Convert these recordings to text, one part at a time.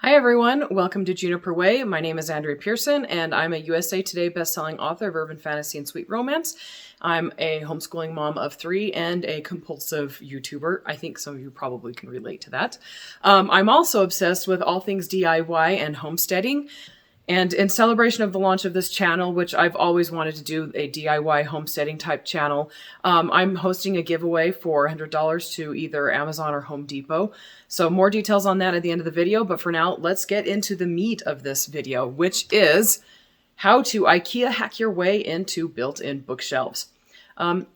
Hi everyone, welcome to Juniper Way. My name is Andrea Pearson and I'm a USA Today bestselling author of urban fantasy and sweet romance. I'm a homeschooling mom of 3 and a compulsive YouTuber. I think some of you probably can relate to that. I'm also obsessed with all things DIY and homesteading. And in celebration of the launch of this channel, which I've always wanted to do a DIY homesteading type channel, I'm hosting a giveaway for $100 to either Amazon or Home Depot. So more details on that at the end of the video. But for now, let's get into the meat of this video, which is how to IKEA hack your way into built-in bookshelves.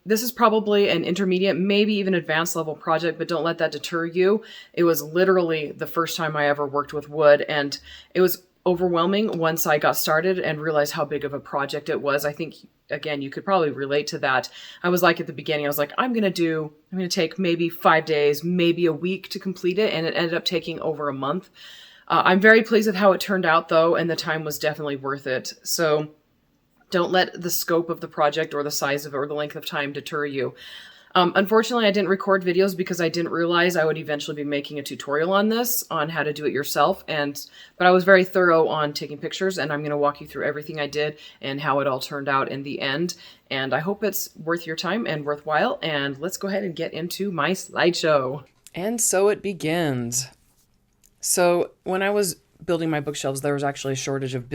This is probably an intermediate, maybe even advanced level project, but don't let that deter you. It was literally the first time I ever worked with wood, and it was overwhelming once I got started and realized how big of a project it was. I think, again, you could probably relate to that. I was like at the beginning, I was like, I'm going to take maybe 5 days, maybe a week to complete it. And it ended up taking over a month. I'm very pleased with how it turned out though. And the time was definitely worth it. So don't let the scope of the project or the size of it or the length of time deter you. Unfortunately, I didn't record videos because I didn't realize I would eventually be making a tutorial on this, on how to do it yourself. But I was very thorough on taking pictures, and I'm going to walk you through everything I did and how it all turned out in the end. And I hope it's worth your time and worthwhile. And let's go ahead and get into my slideshow. And so it begins. So when I was building my bookshelves, there was actually a shortage of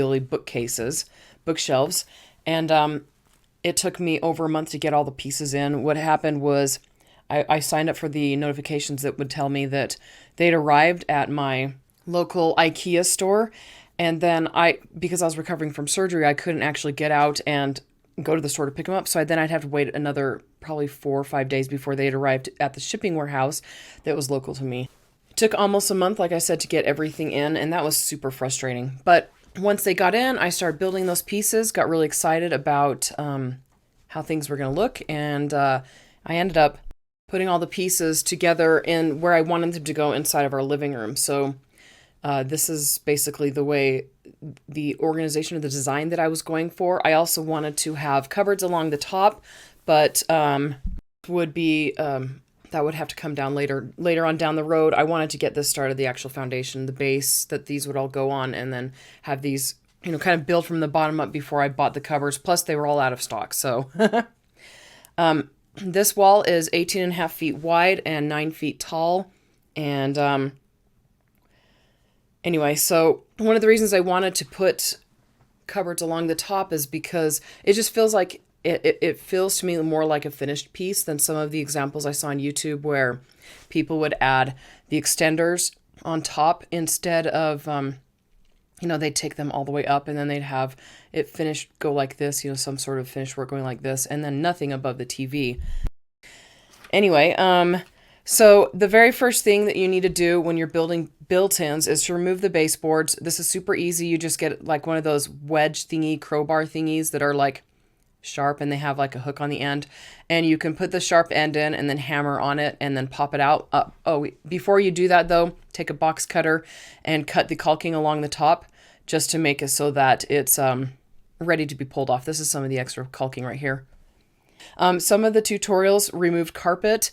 bookshelves. And it took me over a month to get all the pieces in. What happened was I signed up for the notifications that would tell me that they'd arrived at my local IKEA store. And then because I was recovering from surgery, I couldn't actually get out and go to the store to pick them up. So then I'd have to wait another probably 4 or 5 days before they'd arrived at the shipping warehouse that was local to me. It took almost a month, like I said, to get everything in. And that was super frustrating. But once they got in, I started building those pieces, got really excited about how things were going to look, and I ended up putting all the pieces together in where I wanted them to go inside of our living room. So this is basically the way the organization of the design that I was going for. I also wanted to have cupboards along the top, but that would have to come down later on down the road. I wanted to get this started, the actual foundation, the base that these would all go on, and then have these, kind of build from the bottom up before I bought the covers. Plus they were all out of stock. So this wall is 18.5 feet wide and 9 feet tall. And anyway, so one of the reasons I wanted to put cupboards along the top is because it just feels like it feels to me more like a finished piece than some of the examples I saw on YouTube where people would add the extenders on top instead of, they'd take them all the way up and then they'd have it finished go like this, some sort of finished work going like this, and then nothing above the TV. Anyway, so the very first thing that you need to do when you're building built-ins is to remove the baseboards. This is super easy. You just get like one of those wedge thingy, crowbar thingies that are like sharp and they have like a hook on the end, and you can put the sharp end in and then hammer on it and then pop it out. Before you do that though, take a box cutter and cut the caulking along the top just to make it so that it's ready to be pulled off. This is some of the extra caulking right here. Some of the tutorials removed carpet.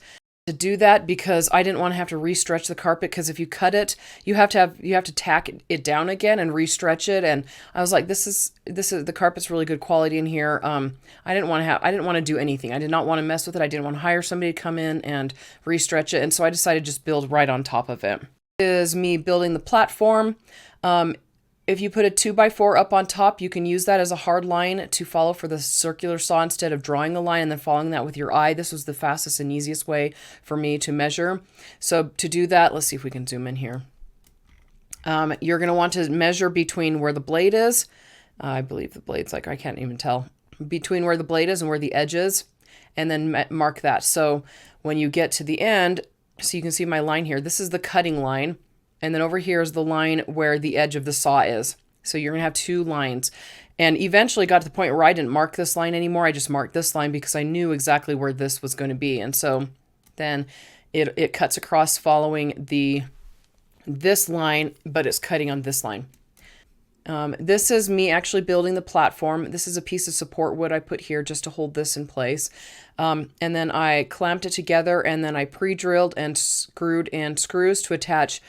To do that because I didn't want to have to restretch the carpet, because if you cut it, you have to tack it down again and restretch it. And I was like, this is the carpet's really good quality in here. I didn't want to do anything. I did not want to mess with it. I didn't want to hire somebody to come in and restretch it. And so I decided to just build right on top of it. This is me building the platform. If you put a 2x4 up on top, you can use that as a hard line to follow for the circular saw instead of drawing a line and then following that with your eye. This was the fastest and easiest way for me to measure. So to do that, let's see if we can zoom in here. You're going to want to measure between where the blade is. I believe the blade's I can't even tell. Between where the blade is and where the edge is, and then mark that. So when you get to the end, so you can see my line here, this is the cutting line. And then over here is the line where the edge of the saw is. So you're going to have 2 lines. And eventually got to the point where I didn't mark this line anymore. I just marked this line because I knew exactly where this was going to be. And so then it cuts across following this line, but it's cutting on this line. This is me actually building the platform. This is a piece of support wood I put here just to hold this in place. And then I clamped it together, and then I pre-drilled and screwed in screws to attach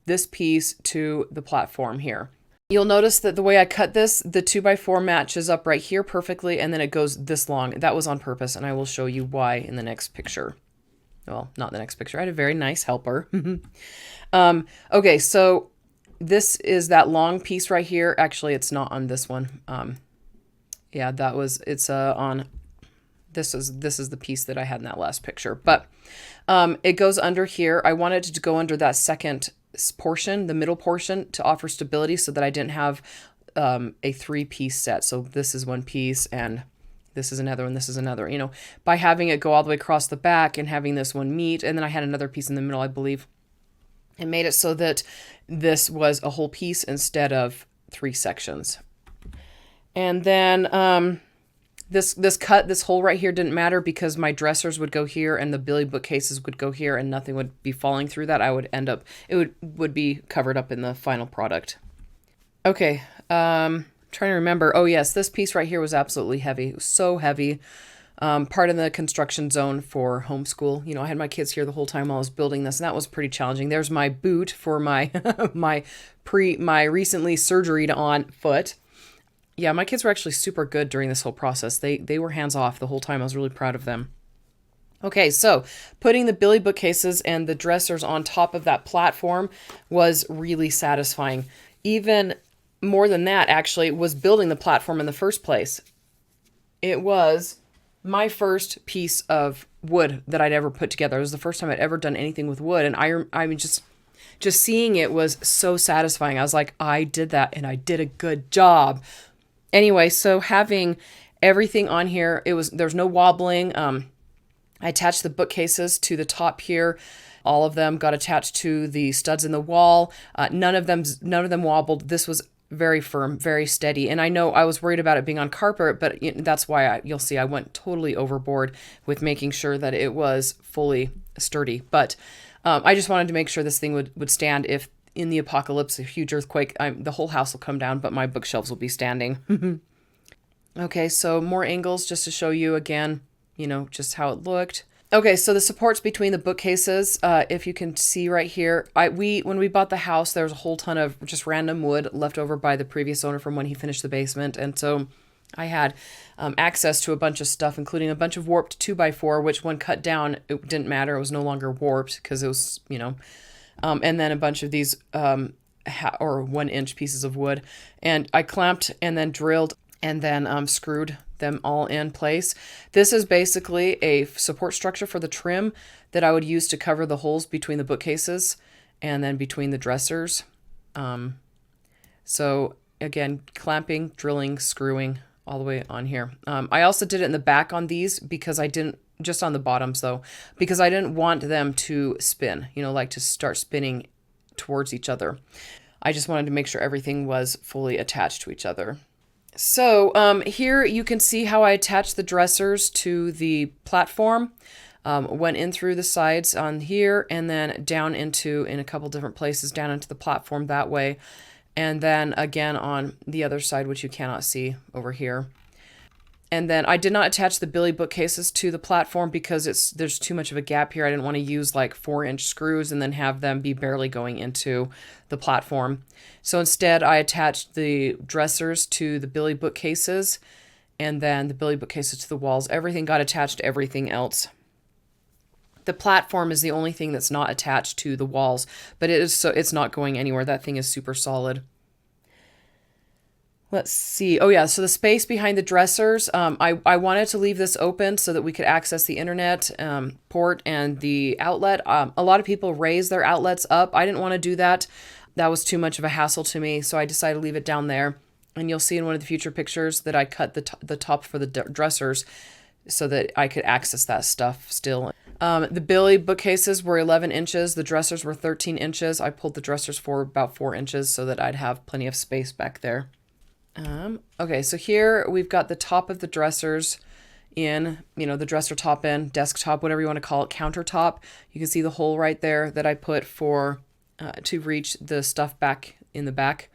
this piece to the platform here. You'll notice that the way I cut this, the 2x4 matches up right here perfectly, and then it goes this long. That was on purpose, and I will show you why in the next picture. Well, not the next picture. I had a very nice helper. Okay, so this is that long piece right here. Actually, it's not on this one. Yeah, it's on, this is the piece that I had in that last picture. But it goes under here. I wanted it to go under that second portion, the middle portion, to offer stability so that I didn't have a 3-piece set. So this is one piece and this is another and this is another. You know, by having it go all the way across the back and having this one meet, and then I had another piece in the middle, I believe, it made it so that this was a whole piece instead of 3 sections. And then this hole right here didn't matter because my dressers would go here and the Billy bookcases would go here and nothing would be falling through that. It would be covered up in the final product. Okay, trying to remember. Oh yes, this piece right here was absolutely heavy. It was so heavy. Part of the construction zone for homeschool. You know, I had my kids here the whole time while I was building this, and that was pretty challenging. There's my boot for my my recently surgeried on foot. Yeah, my kids were actually super good during this whole process. They were hands off the whole time. I was really proud of them. Okay, so putting the Billy bookcases and the dressers on top of that platform was really satisfying. Even more than that, actually, was building the platform in the first place. It was my first piece of wood that I'd ever put together. It was the first time I'd ever done anything with wood, and I mean, just seeing it was so satisfying. I was like, I did that, and I did a good job. Anyway, so having everything on here, there's no wobbling. I attached the bookcases to the top here. All of them got attached to the studs in the wall. None of them wobbled. This was very firm, very steady. And I know I was worried about it being on carpet, but that's why you'll see I went totally overboard with making sure that it was fully sturdy. But I just wanted to make sure this thing would stand if in the apocalypse, a huge earthquake, the whole house will come down, but my bookshelves will be standing. Okay, so more angles just to show you again, you know, just how it looked. Okay, so the supports between the bookcases, if you can see right here, when we bought the house, there was a whole ton of just random wood left over by the previous owner from when he finished the basement, and so I had access to a bunch of stuff, including a bunch of warped 2x4, which when cut down, it didn't matter. It was no longer warped because it was, you know, and then a bunch of these or 1-inch pieces of wood. And I clamped and then drilled and then screwed them all in place. This is basically a support structure for the trim that I would use to cover the holes between the bookcases and then between the dressers. So again, clamping, drilling, screwing all the way on here. I also did it in the back on these because I didn't, just on the bottoms though, because I didn't want them to spin, you know, like to start spinning towards each other. I just wanted to make sure everything was fully attached to each other. So here you can see how I attached the dressers to the platform. Went in through the sides on here and then down in a couple different places down into the platform that way. And then again on the other side, which you cannot see over here. And then I did not attach the Billy bookcases to the platform because there's too much of a gap here. I didn't want to use like 4-inch screws and then have them be barely going into the platform. So instead I attached the dressers to the Billy bookcases and then the Billy bookcases to the walls. Everything got attached to everything else. The platform is the only thing that's not attached to the walls, but it's not going anywhere. That thing is super solid. Let's see. Oh yeah, so the space behind the dressers, I wanted to leave this open so that we could access the internet port and the outlet. A lot of people raise their outlets up. I didn't want to do that. That was too much of a hassle to me, so I decided to leave it down there. And you'll see in one of the future pictures that I cut the top for the dressers so that I could access that stuff still. The Billy bookcases were 11 inches. The dressers were 13 inches. I pulled the dressers for about 4 inches so that I'd have plenty of space back there. Okay, so here we've got the top of the dressers in, you know, the dresser top in, desktop, whatever you want to call it, countertop. You can see the hole right there that I put for to reach the stuff back in the back.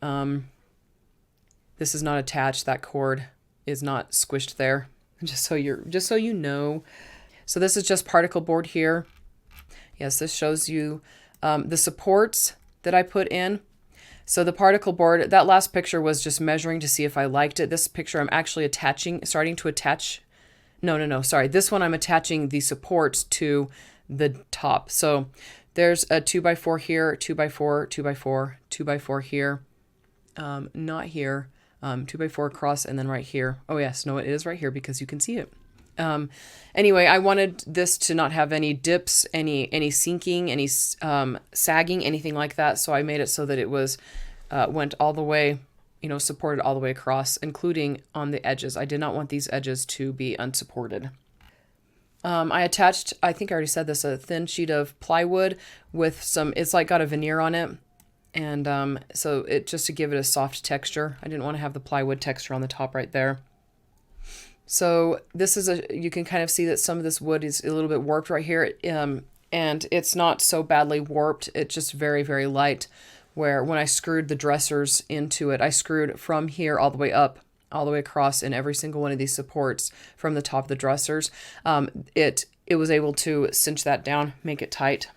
This is not attached. That cord is not squished there. Just so you know. So this is just particle board here. Yes, this shows you The supports that I put in. So the particle board, that last picture was just measuring to see if I liked it. This picture I'm actually starting to attach. No, sorry. This one I'm attaching the supports to the top. So there's a 2x4 here, 2x4, 2x4, 2x4 here. Not here. 2x4 across, and then right here. Oh yes, no, it is right here because you can see it. Anyway, I wanted this to not have any dips, any sinking, any sagging, anything like that. So I made it so that it was went all the way, supported all the way across, including on the edges. I did not want these edges to be unsupported. I attached, I think I already said this, a thin sheet of plywood with some, it's like got a veneer on it. And so it just to give it a soft texture. I didn't want to have the plywood texture on the top right there. So this is you can kind of see that some of this wood is a little bit warped right here. And it's not so badly warped. It's just very, very light, where when I screwed the dressers into it, I screwed from here all the way up, all the way across in every single one of these supports from the top of the dressers. It was able to cinch that down, make it tight.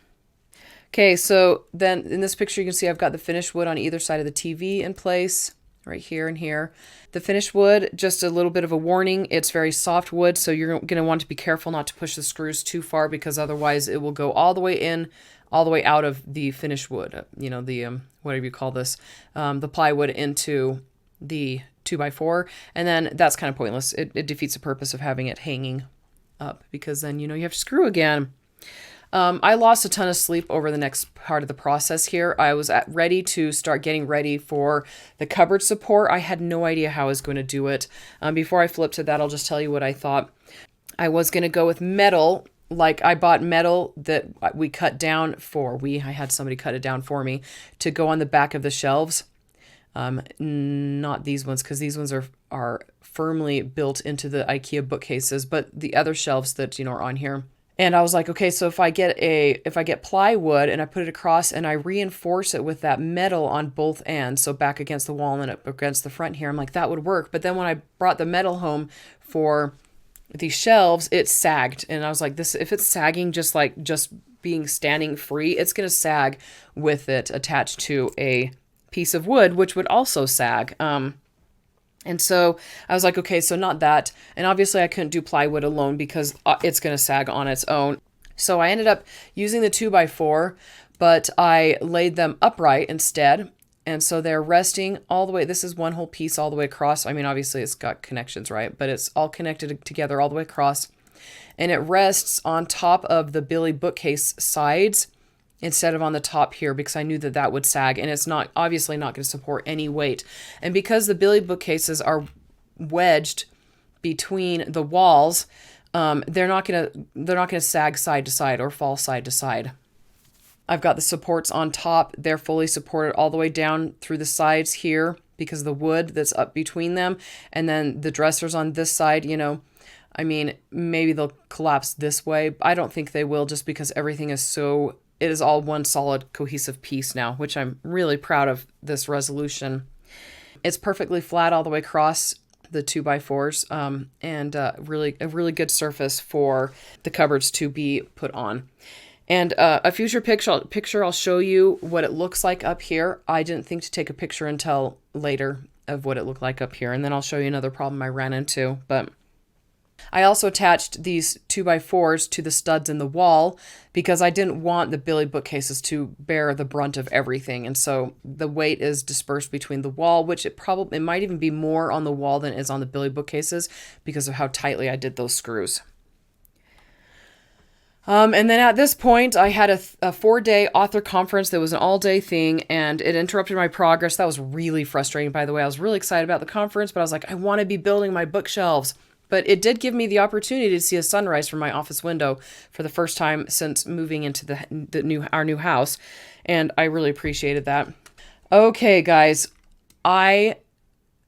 Okay, so then in this picture, you can see I've got the finished wood on either side of the TV in place, right here and here. The finished wood, just a little bit of a warning, it's very soft wood, so you're going to want to be careful not to push the screws too far, because otherwise it will go all the way in, all the way out of the finished wood, the, whatever you call this, the plywood into the 2x4, and then that's kind of pointless. It defeats the purpose of having it hanging up, because then, you have to screw again. I lost a ton of sleep over the next part of the process here. I was ready to start getting ready for the cupboard support. I had no idea how I was going to do it. Before I flip to that, I'll just tell you what I thought. I was going to go with metal. Like, I bought metal that we cut down I had somebody cut it down for me to go on the back of the shelves. Not these ones, because these ones are firmly built into the IKEA bookcases, but the other shelves that, are on here. And I was like, okay, so if I get plywood and I put it across and I reinforce it with that metal on both ends, so back against the wall and up against the front here, I'm like, that would work. But then when I brought the metal home for the shelves, it sagged. And I was like, if it's sagging just being standing free, it's going to sag with it attached to a piece of wood, which would also sag. And so I was like, okay, so not that. And obviously I couldn't do plywood alone because it's going to sag on its own. So I ended up using the 2x4, but I laid them upright instead. And so they're resting all the way. This is one whole piece all the way across. I mean, obviously it's got connections, right? But it's all connected together all the way across. And it rests on top of the Billy bookcase sides instead of on the top here, because I knew that would sag, and it's obviously not going to support any weight. And because the Billy bookcases are wedged between the walls, they're not going to sag side to side or fall side to side. I've got the supports on top. They're fully supported all the way down through the sides here because of the wood that's up between them. And then the dressers on this side, I mean, maybe they'll collapse this way. I don't think they will, just because everything is it is all one solid cohesive piece now, which I'm really proud of this resolution. It's perfectly flat all the way across the 2x4s, and a really good surface for the cupboards to be put on. And a future picture, I'll show you what it looks like up here. I didn't think to take a picture until later of what it looked like up here, and then I'll show you another problem I ran into. But I also attached these 2x4s to the studs in the wall because I didn't want the Billy bookcases to bear the brunt of everything. And so the weight is dispersed between the wall, which it might even be more on the wall than it is on the Billy bookcases because of how tightly I did those screws. And then at this point, I had a 4-day author conference that was an all-day thing, and it interrupted my progress. That was really frustrating, by the way. I was really excited about the conference, but I was like, I want to be building my bookshelves. But it did give me the opportunity to see a sunrise from my office window for the first time since moving into our new house, and I really appreciated that. Okay, guys,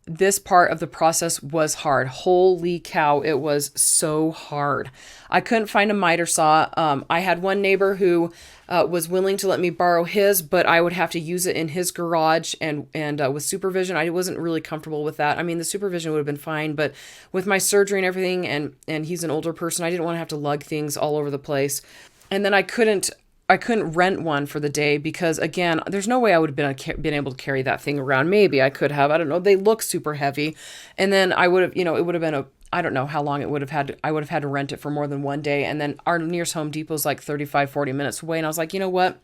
this part of the process was hard. Holy cow, it was so hard. I couldn't find a miter saw. I had one neighbor who was willing to let me borrow his, but I would have to use it in his garage and with supervision. I wasn't really comfortable with that. I mean, the supervision would have been fine, but with my surgery and everything, and he's an older person, I didn't want to have to lug things all over the place. And then I couldn't I couldn't rent one for the day because, again, there's no way I would have been able to carry that thing around. Maybe I could have. I don't know. They look super heavy. And then I would have, it would have been I don't know how long it would have had. I would have had to rent it for more than one day. And then our nearest Home Depot is like 35, 40 minutes away. And I was like, you know what?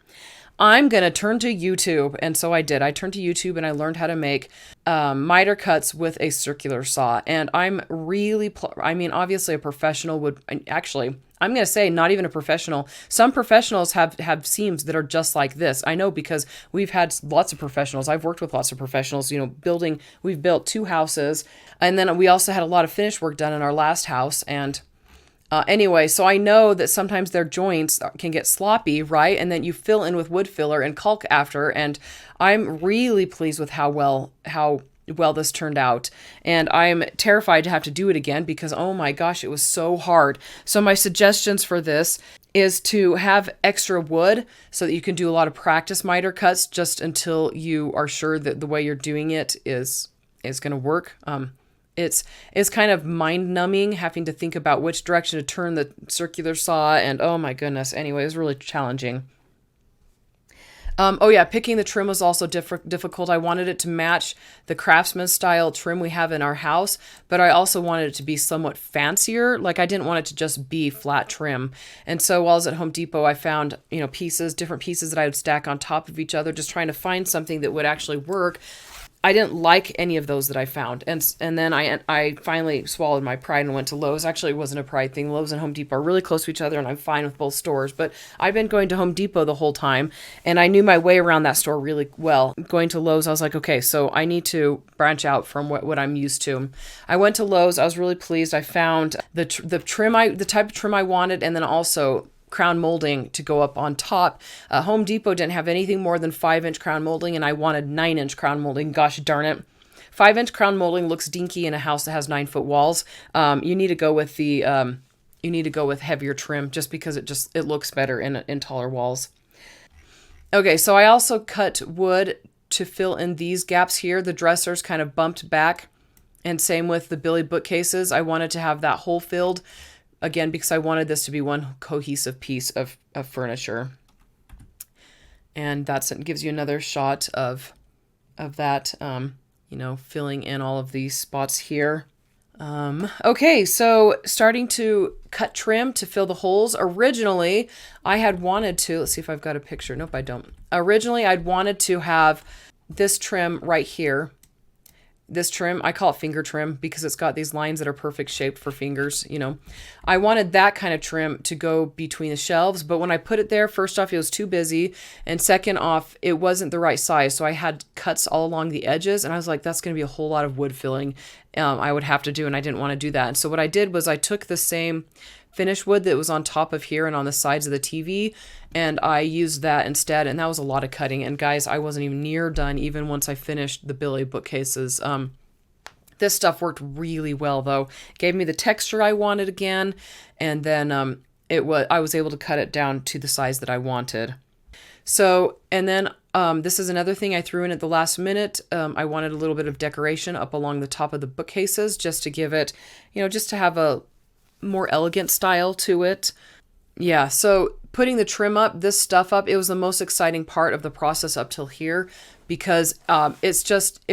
I'm going to turn to YouTube. And so I did. I turned to YouTube and I learned how to make miter cuts with a circular saw. And I'm really, obviously a professional would actually, I'm going to say not even a professional. Some professionals have seams that are just like this. I know because we've had lots of professionals. I've worked with lots of professionals, we've built 2 houses. And then we also had a lot of finish work done in our last house. And anyway, so I know that sometimes their joints can get sloppy, right? And then you fill in with wood filler and caulk after. And I'm really pleased with how well this turned out. And I'm terrified to have to do it again because, oh my gosh, it was so hard. So my suggestions for this is to have extra wood so that you can do a lot of practice miter cuts just until you are sure that the way you're doing it is going to work. It's kind of mind-numbing having to think about which direction to turn the circular saw, and oh my goodness. Anyway, it was really challenging. Picking the trim was also difficult. I wanted it to match the craftsman style trim we have in our house, but I also wanted it to be somewhat fancier. Like I didn't want it to just be flat trim. And so while I was at Home Depot, I found, different pieces that I would stack on top of each other, just trying to find something that would actually work. I didn't like any of those that I found. And then I finally swallowed my pride and went to Lowe's. Actually, it wasn't a pride thing. Lowe's and Home Depot are really close to each other, and I'm fine with both stores. But I've been going to Home Depot the whole time, and I knew my way around that store really well. Going to Lowe's, I was like, okay, so I need to branch out from what I'm used to. I went to Lowe's. I was really pleased. I found the type of trim I wanted, and then also crown molding to go up on top. Home Depot didn't have anything more than 5-inch crown molding, and I wanted 9-inch crown molding. Gosh darn it. 5-inch crown molding looks dinky in a house that has 9-foot walls. You need to go with heavier trim just because it looks better in taller walls. Okay, so I also cut wood to fill in these gaps here. The dressers kind of bumped back, and same with the Billy bookcases. I wanted to have that hole filled. Again, because I wanted this to be one cohesive piece of furniture. And it gives you another shot of that, filling in all of these spots here. Okay, so starting to cut trim to fill the holes. Originally, I had wanted to, let's see if I've got a picture. Nope, I don't. Originally, I'd wanted to have this trim right here. This trim, I call it finger trim because it's got these lines that are perfect shaped for fingers, I wanted that kind of trim to go between the shelves, but when I put it there, first off, it was too busy, and second off, it wasn't the right size, so I had cuts all along the edges, and I was like, that's going to be a whole lot of wood filling I would have to do, and I didn't want to do that. And so what I did was I took the same finish wood that was on top of here and on the sides of the TV, and I used that instead, and that was a lot of cutting. And guys, I wasn't even near done even once I finished the Billy bookcases. This stuff worked really well though. Gave me the texture I wanted again, and then I was able to cut it down to the size that I wanted. So, and then this is another thing I threw in at the last minute. I wanted a little bit of decoration up along the top of the bookcases just to give it, just to have a more elegant style to it. Yeah, so putting the trim up, this stuff up, it was the most exciting part of the process up till here because it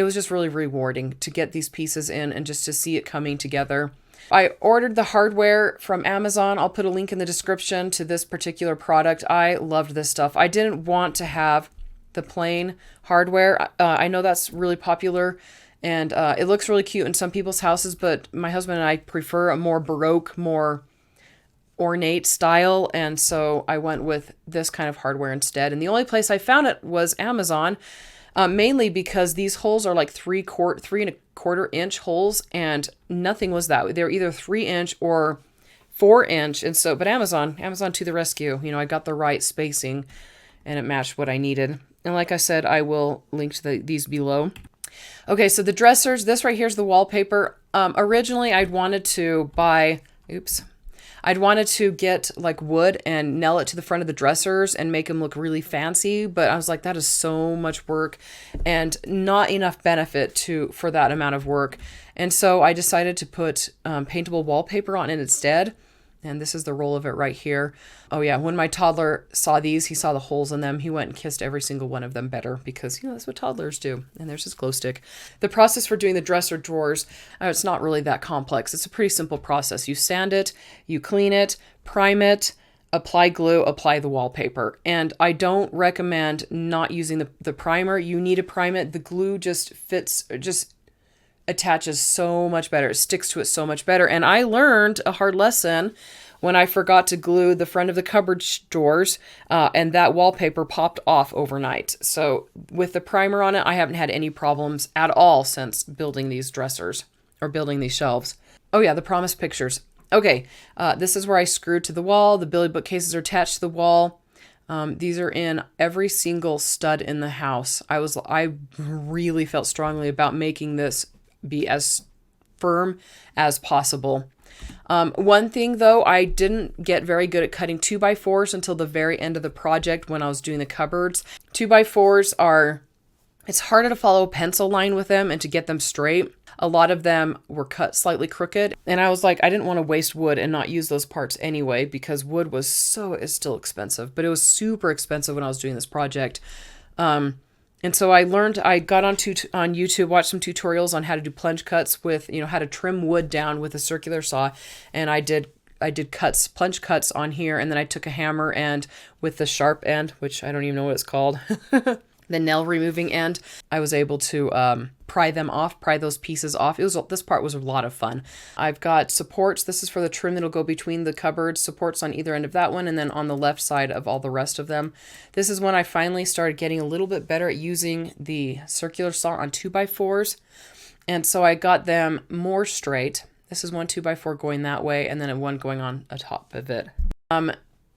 was just really rewarding to get these pieces in and just to see it coming together. I ordered the hardware from Amazon. I'll put a link in the description to this particular product. I loved this stuff. I didn't want to have the plain hardware. I know that's really popular. And it looks really cute in some people's houses, but my husband and I prefer a more Baroque, more ornate style. And so I went with this kind of hardware instead. And the only place I found it was Amazon, mainly because these holes are like 3.25 inch holes, and nothing was that. They're either 3-inch or 4-inch. And so, but Amazon to the rescue. I got the right spacing and it matched what I needed. And like I said, I will link to these below. Okay, so the dressers, this right here is the wallpaper. Originally, I'd wanted to get like wood and nail it to the front of the dressers and make them look really fancy, but I was like, that is so much work and not enough benefit for that amount of work. And so I decided to put paintable wallpaper on it instead. And this is the roll of it right here. Oh yeah, when my toddler saw these, he saw the holes in them. He went and kissed every single one of them better because, that's what toddlers do. And there's his glow stick. The process for doing the dresser drawers, it's not really that complex. It's a pretty simple process. You sand it, you clean it, prime it, apply glue, apply the wallpaper. And I don't recommend not using the primer. You need to prime it. The glue just attaches so much better. It sticks to it so much better. And I learned a hard lesson when I forgot to glue the front of the cupboard doors, and that wallpaper popped off overnight. So with the primer on it, I haven't had any problems at all since building these dressers or building these shelves. Oh yeah, the promised pictures. Okay, this is where I screwed to the wall. The Billy bookcases are attached to the wall. These are in every single stud in the house. I really felt strongly about making this be as firm as possible. One thing though, I didn't get very good at cutting 2x4s until the very end of the project when I was doing the cupboards. 2x4s it's harder to follow a pencil line with them and to get them straight. A lot of them were cut slightly crooked, and I was like, I didn't want to waste wood and not use those parts anyway because wood is still expensive, but it was super expensive when I was doing this project. And so I got on YouTube, watched some tutorials on how to do plunge cuts with, how to trim wood down with a circular saw. And I did plunge cuts on here. And then I took a hammer and with the sharp end, which I don't even know what it's called, the nail removing end, I was able to pry those pieces off. This part was a lot of fun. I've got supports. This is for the trim that'll go between the cupboards, supports on either end of that one, and then on the left side of all the rest of them. This is when I finally started getting a little bit better at using the circular saw on 2x4s. And so I got them more straight. This is one 2x4 going that way, and then one going on the top of it.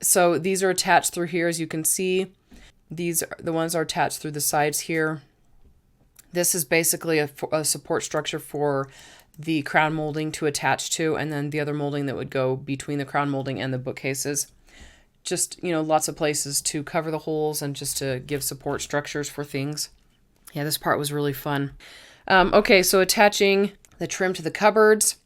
So these are attached through here, as you can see. The ones are attached through the sides here. This is basically a support structure for the crown molding to attach to, and then the other molding that would go between the crown molding and the bookcases. Just, lots of places to cover the holes and just to give support structures for things. Yeah, this part was really fun. Okay, so attaching the trim to the cupboards.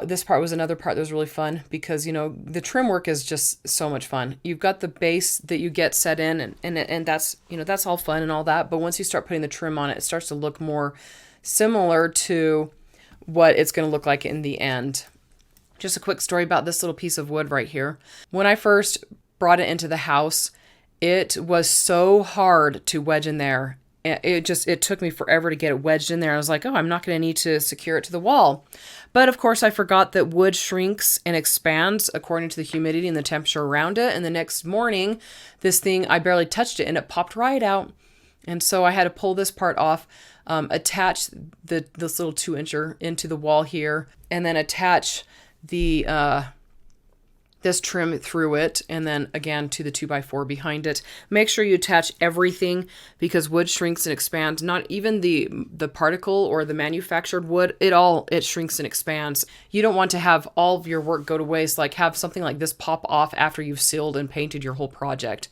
This part was another part that was really fun because, the trim work is just so much fun. You've got the base that you get set in and that's, that's all fun and all that. But once you start putting the trim on it, it starts to look more similar to what it's going to look like in the end. Just a quick story about this little piece of wood right here. When I first brought it into the house, it was so hard to wedge in there. It took me forever to get it wedged in there. I was like, I'm not going to need to secure it to the wall. But of course, I forgot that wood shrinks and expands according to the humidity and the temperature around it. And the next morning, this thing, I barely touched it and it popped right out. And so I had to pull this part off, attach this little 2-incher into the wall here, and then attach the this trim through it, and then again to the 2x4 behind it. Make sure you attach everything because wood shrinks and expands. Not even the particle or the manufactured wood, it shrinks and expands. You don't want to have all of your work go to waste, like have something like this pop off after you've sealed and painted your whole project.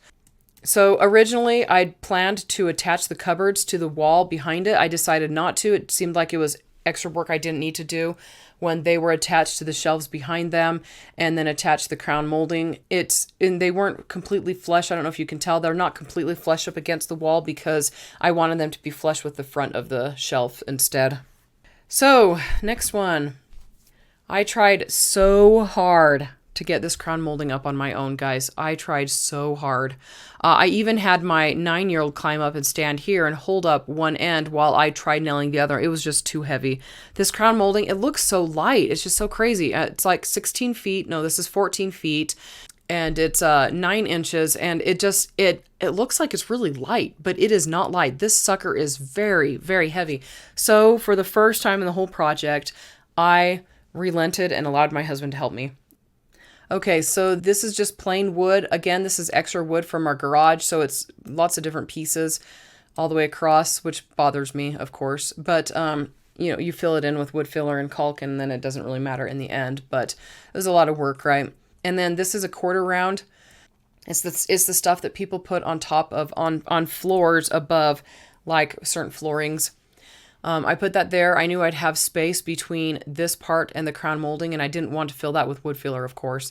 So originally I'd planned to attach the cupboards to the wall behind it. I decided not to. It seemed like it was extra work I didn't need to do when they were attached to the shelves behind them and then attached to the crown molding. And they weren't completely flush. I don't know if you can tell. They're not completely flush up against the wall because I wanted them to be flush with the front of the shelf instead. So next one. I tried so hard to get this crown molding up on my own, guys. I tried so hard. I even had my 9-year-old climb up and stand here and hold up one end while I tried nailing the other. It was just too heavy. This crown molding, it looks so light. It's just so crazy. It's like 16 feet. No, this is 14 feet. And it's 9 inches. And it looks like it's really light, but it is not light. This sucker is very, very heavy. So for the first time in the whole project, I relented and allowed my husband to help me. Okay, so this is just plain wood. Again, this is extra wood from our garage, so it's lots of different pieces all the way across, which bothers me, of course. But, you fill it in with wood filler and caulk, and then it doesn't really matter in the end. But it was a lot of work, right? And then this is a quarter round. It's the stuff that people put on top of, on floors above, like certain floorings. I put that there. I knew I'd have space between this part and the crown molding, and I didn't want to fill that with wood filler, of course.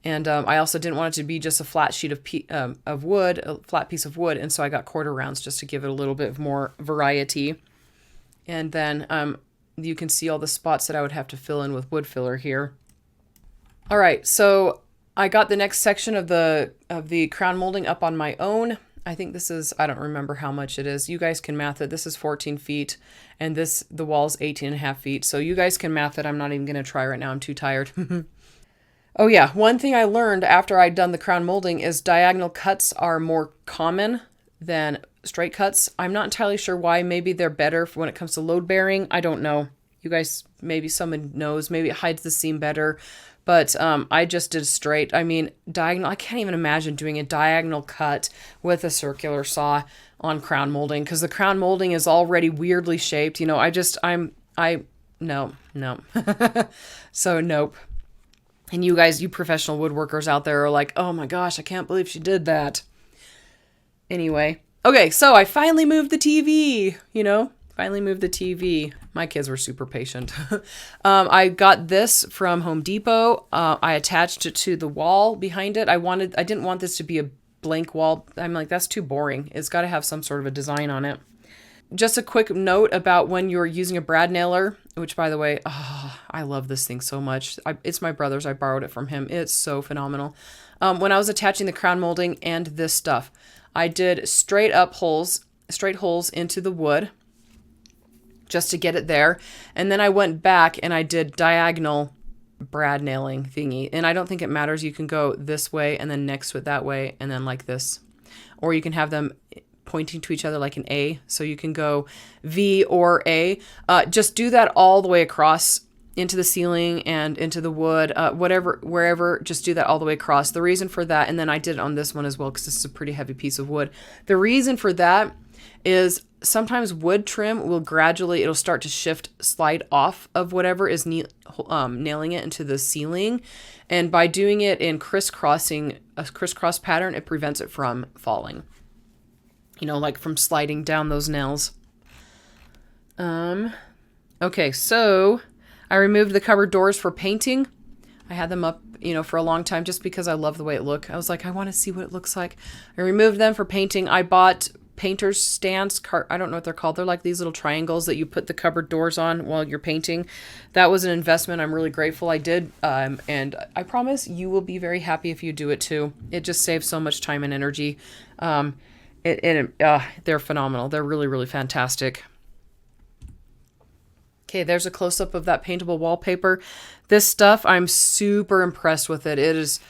And I also didn't want it to be just a flat sheet of wood, a flat piece of wood. And so I got quarter rounds just to give it a little bit more variety. And then you can see all the spots that I would have to fill in with wood filler here. All right, so I got the next section of the crown molding up on my own. I think this is, I don't remember how much it is. You guys can math it. This is 14 feet and the wall's 18 and a half feet. So you guys can math it. I'm not even going to try right now. I'm too tired. Oh yeah, one thing I learned after I'd done the crown molding is diagonal cuts are more common than straight cuts. I'm not entirely sure why. Maybe they're better when it comes to load bearing. I don't know. You guys, maybe someone knows. Maybe it hides the seam better. But I just did straight. I mean, diagonal. I can't even imagine doing a diagonal cut with a circular saw on crown molding because the crown molding is already weirdly shaped. You know, no. So nope. And you guys, you professional woodworkers out there are like, oh my gosh, I can't believe she did that. Anyway. Okay, so I finally moved the TV, Finally moved the TV. My kids were super patient. I got this from Home Depot. I attached it to the wall behind it. I didn't want this to be a blank wall. I'm like, that's too boring. It's got to have some sort of a design on it. Just a quick note about when you're using a brad nailer, which by the way, I love this thing so much. It's my brother's. I borrowed it from him. It's so phenomenal. When I was attaching the crown molding and this stuff, I did straight holes into the wood, just to get it there. And then I went back and I did diagonal brad nailing thingy. And I don't think it matters. You can go this way and then next to it that way and then like this. Or you can have them pointing to each other like an A. So you can go V or A. Just do that all the way across into the ceiling and into the wood, wherever, just do that all the way across. The reason for that, and then I did it on this one as well because this is a pretty heavy piece of wood. The reason for that is sometimes wood trim will it'll start to slide off of whatever is nailing it into the ceiling. And by doing it in a crisscross pattern, it prevents it from falling. Like from sliding down those nails. Okay, so I removed the cupboard doors for painting. I had them up, for a long time just because I love the way it looked. I was like, I want to see what it looks like. I removed them for painting. I bought painter's stands. I don't know what they're called. They're like these little triangles that you put the cupboard doors on while you're painting. That was an investment. I'm really grateful I did. And I promise you will be very happy if you do it too. It just saves so much time and energy. They're phenomenal. They're really, really fantastic. Okay, there's a close-up of that paintable wallpaper. This stuff, I'm super impressed with it. It is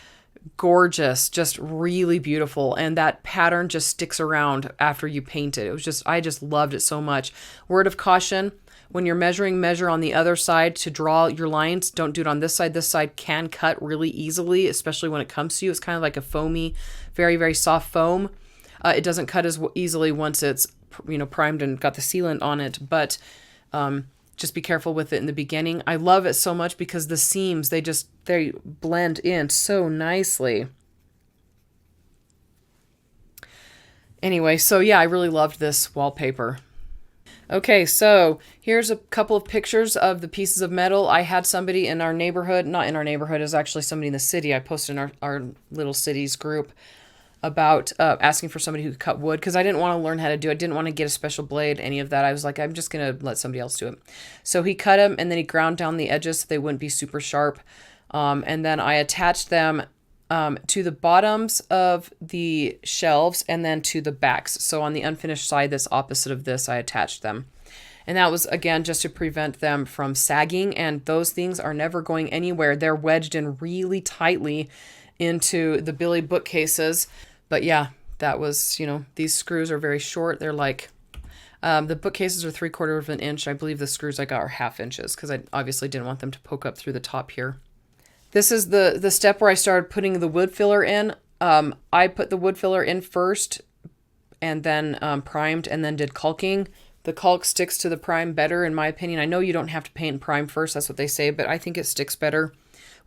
gorgeous, just really beautiful. And that pattern just sticks around after you paint it. I just loved it so much. Word of caution, when you're measure on the other side to draw your lines. Don't do it on this side. This side can cut really easily, especially when it comes to you. It's kind of like a foamy, very, very soft foam. It doesn't cut as easily once it's, primed and got the sealant on it. But just be careful with it in the beginning. I love it so much because the seams, they blend in so nicely. Anyway, so yeah, I really loved this wallpaper. Okay, so here's a couple of pictures of the pieces of metal. I had somebody in our neighborhood, not in our neighborhood, it was actually somebody in the city. I posted in our little cities group about asking for somebody who could cut wood because I didn't want to learn how to do it. I didn't want to get a special blade, any of that. I was like, I'm just going to let somebody else do it. So he cut them and then he ground down the edges so they wouldn't be super sharp. And then I attached them to the bottoms of the shelves and then to the backs. So on the unfinished side that's opposite of this, I attached them. And that was, again, just to prevent them from sagging. And those things are never going anywhere. They're wedged in really tightly into the Billy bookcases. But yeah, that was, these screws are very short. They're like, the bookcases are 3/4 of an inch. I believe the screws I got are 1/2 inches because I obviously didn't want them to poke up through the top here. This is the step where I started putting the wood filler in. I put the wood filler in first and then primed and then did caulking. The caulk sticks to the prime better, in my opinion. I know you don't have to paint and prime first. That's what they say, but I think it sticks better.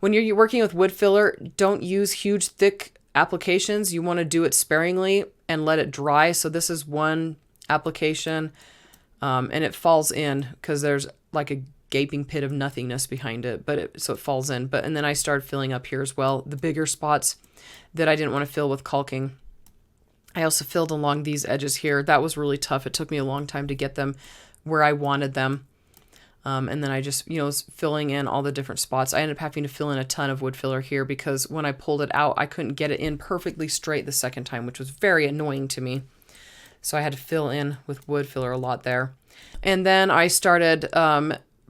When you're working with wood filler, don't use huge, thick applications. You want to do it sparingly and let it dry. So this is one application and it falls in because there's like a gaping pit of nothingness behind it, so it falls in. And then I started filling up here as well, the bigger spots that I didn't want to fill with caulking. I also filled along these edges here. That was really tough. It took me a long time to get them where I wanted them. And then I just, was filling in all the different spots. I ended up having to fill in a ton of wood filler here because when I pulled it out, I couldn't get it in perfectly straight the second time, which was very annoying to me. So I had to fill in with wood filler a lot there. And then I started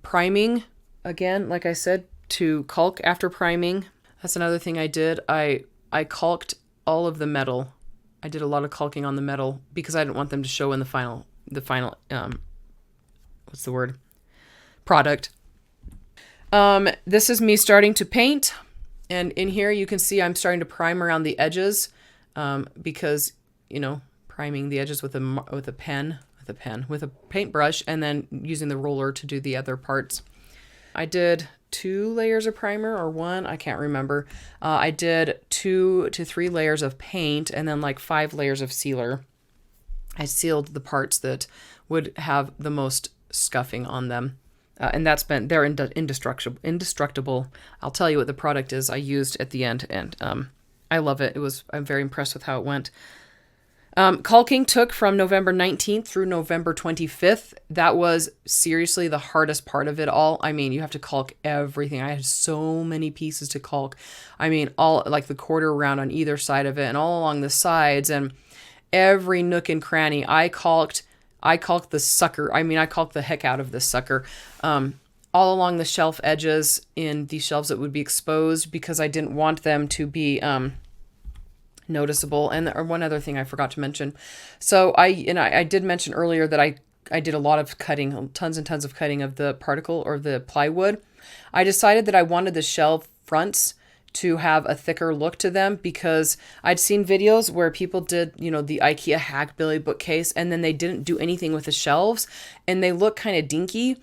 priming again, like I said, to caulk after priming. That's another thing I did. I caulked all of the metal. I did a lot of caulking on the metal because I didn't want them to show in the final what's the word? Product. This is me starting to paint. And in here you can see I'm starting to prime around the edges because, priming the edges with a paintbrush and then using the roller to do the other parts. I did 2 layers of primer or 1, I can't remember. I did 2 to 3 layers of paint and then like 5 layers of sealer. I sealed the parts that would have the most scuffing on them. And they're indestructible. I'll tell you what the product is I used at the end, and I love it. I'm very impressed with how it went. Caulking took from November 19th through November 25th. That was seriously the hardest part of it all. I mean, you have to caulk everything. I had so many pieces to caulk. I mean, all like the quarter round on either side of it and all along the sides and every nook and cranny. I caulked the sucker. I mean, I caulked the heck out of this sucker. All along the shelf edges in these shelves that would be exposed because I didn't want them to be noticeable. And one other thing I forgot to mention. So I did mention earlier that I did a lot of cutting, tons and tons of cutting of the particle or the plywood. I decided that I wanted the shelf fronts to have a thicker look to them because I'd seen videos where people did, the IKEA Hackbilly bookcase and then they didn't do anything with the shelves and they look kind of dinky.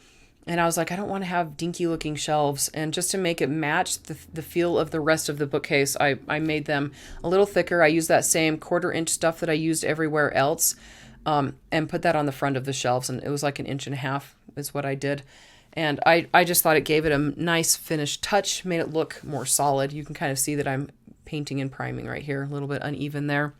And I was like, I don't want to have dinky looking shelves. And just to make it match the feel of the rest of the bookcase, I made them a little thicker. I used that same 1/4 inch stuff that I used everywhere else and put that on the front of the shelves. And it was like 1.5 inches is what I did. And I just thought it gave it a nice finished touch, made it look more solid. You can kind of see that I'm painting and priming right here, a little bit uneven there.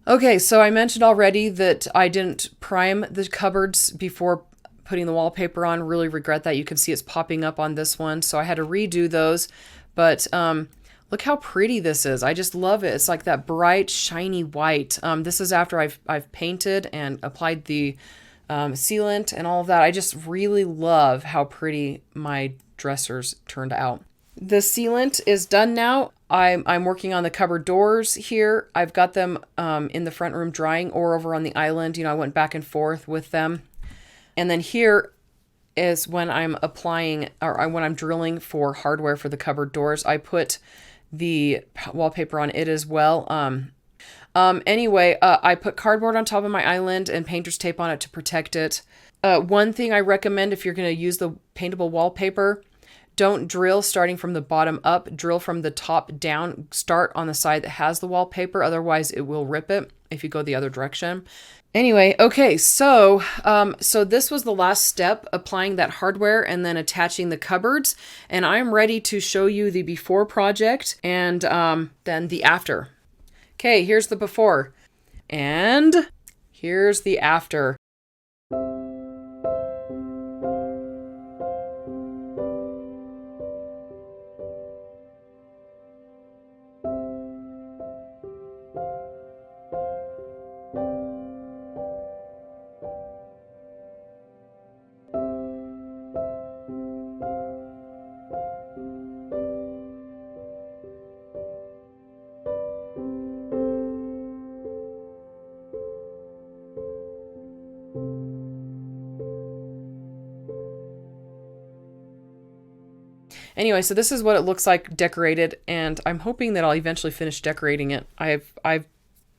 Okay, so I mentioned already that I didn't prime the cupboards before putting the wallpaper on. Really regret that. You can see it's popping up on this one. So I had to redo those. But look how pretty this is. I just love it. It's like that bright, shiny white. This is after I've painted and applied the sealant and all of that. I just really love how pretty my dressers turned out. The sealant is done now. I'm working on the cupboard doors here. I've got them in the front room drying or over on the island. I went back and forth with them. And then here is when I'm applying or when I'm drilling for hardware for the cupboard doors. I put the wallpaper on it as well. Anyway, I put cardboard on top of my island and painter's tape on it to protect it. One thing I recommend if you're going to use the paintable wallpaper, don't drill starting from the bottom up. Drill from the top down. Start on the side that has the wallpaper. Otherwise, it will rip it if you go the other direction. Anyway, okay, so this was the last step, applying that hardware and then attaching the cupboards. And I'm ready to show you the before project and then the after. Okay, here's the before. And here's the after. Anyway, so this is what it looks like decorated, and I'm hoping that I'll eventually finish decorating it. I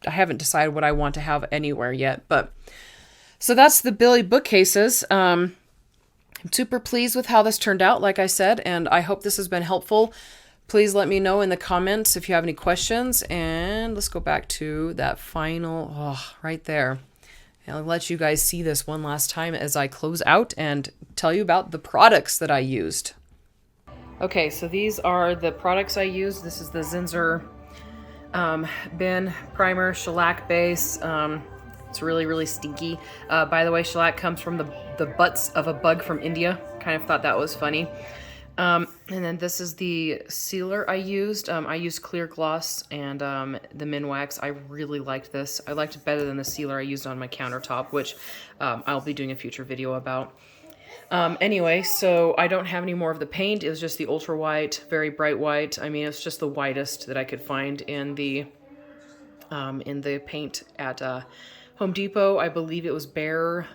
haven't decided what I want to have anywhere yet, but so that's the Billy bookcases. I'm super pleased with how this turned out, like I said, and I hope this has been helpful. Please let me know in the comments if you have any questions, and let's go back to that final, right there. And I'll let you guys see this one last time as I close out and tell you about the products that I used. Okay, so these are the products I used. This is the Zinsser bin primer, shellac base. It's really, really stinky. By the way, shellac comes from the butts of a bug from India. Kind of thought that was funny. And then this is the sealer I used. I used clear gloss and the Minwax. I really liked this. I liked it better than the sealer I used on my countertop, which I'll be doing a future video about. Anyway, so I don't have any more of the paint. It was just the ultra white, very bright white. I mean, it's just the whitest that I could find in the paint at Home Depot. I believe it was Behr,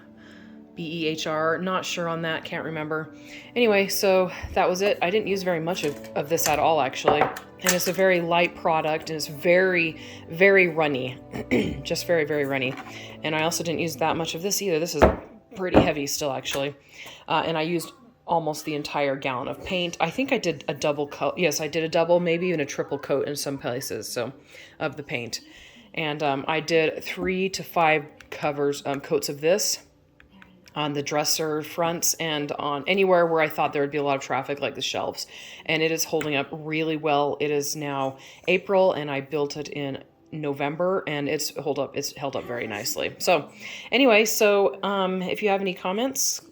B-E-H-R. Not sure on that, can't remember. Anyway, so that was it. I didn't use very much of this at all, actually. And it's a very light product, and it's very, very runny. Just very, very runny. And I also didn't use that much of this either. This is pretty heavy still, actually. And I used almost the entire gallon of paint. I think I did a double coat. Yes, I did a double, maybe even a triple coat in some places, so, of the paint. And I did 3 to 5 coats of this on the dresser fronts and on anywhere where I thought there would be a lot of traffic, like the shelves. And it is holding up really well. It is now April, and I built it in November, and it's held up very nicely. So anyway, so if you have any comments,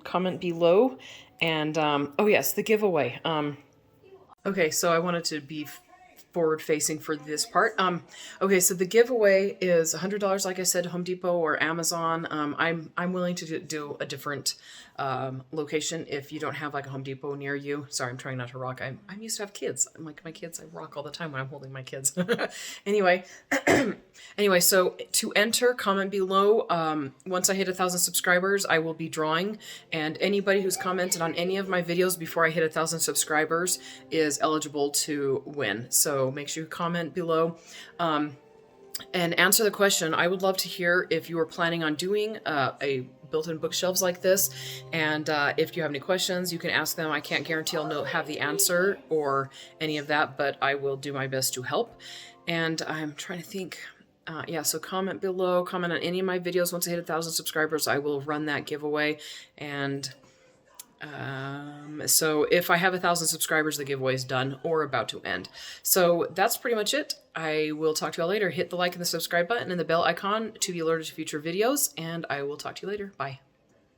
comment below. And oh yes, the giveaway. Okay, so I wanted to be forward facing for this part. Okay, so the giveaway is $100, like I said, Home Depot or Amazon. I'm willing to do a different location if you don't have like a Home Depot near you. Sorry, I'm trying not to rock. I'm used to have kids. I'm like my kids. I rock all the time when I'm holding my kids. Anyway, anyway, so to enter, comment below. Once I hit 1,000 subscribers, I will be drawing, and anybody who's commented on any of my videos before I hit 1,000 subscribers is eligible to win. So make sure you comment below. And answer the question. I would love to hear if you are planning on doing a built-in bookshelves like this, and if you have any questions, you can ask them. I can't guarantee I'll have the answer or any of that, but I will do my best to help. And I'm trying to think. Yeah, so comment below, comment on any of my videos. Once I hit 1,000 subscribers, I will run that giveaway. And so if I have 1,000 subscribers, the giveaway is done or about to end. So that's pretty much it. I will talk to you all later. Hit the like and the subscribe button and the bell icon to be alerted to future videos, and I will talk to you later. Bye.